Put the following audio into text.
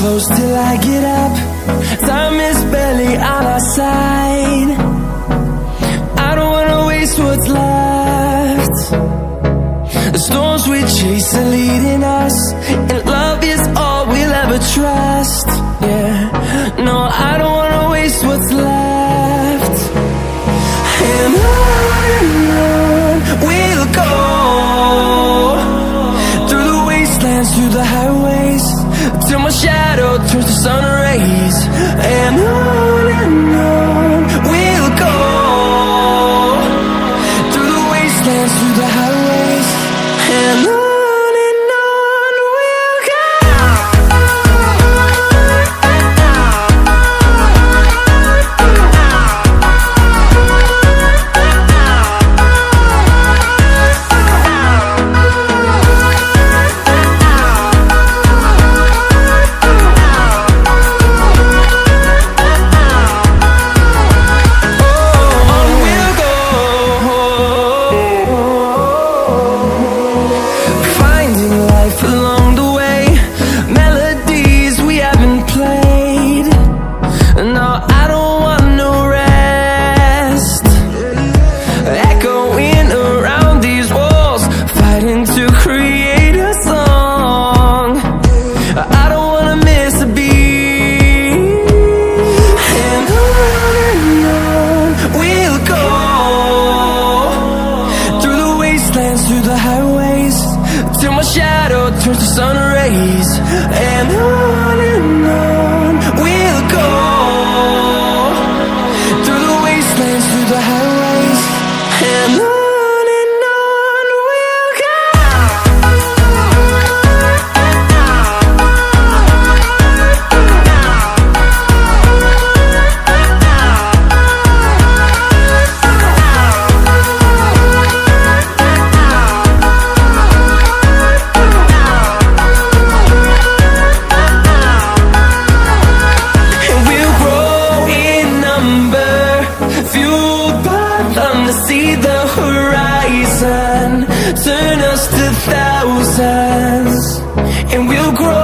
close till I get up. Time is barely on our side. I don't wanna waste what's left. The storms we chase are leading us, and love is all we'll ever trust. Yeah, no, I don't wanna waste what's left. And on we'll go, through the wastelands, through the highways, till my shadow turns to sun rays. And on we'll go, through the wastelands, through the highways, and on we'll go. Through the highways, till my shadow turns to sun rays. And on we'll go, through the wastelands, through the highways, and on we'll go. See the horizon turn us to thousands, and we'll grow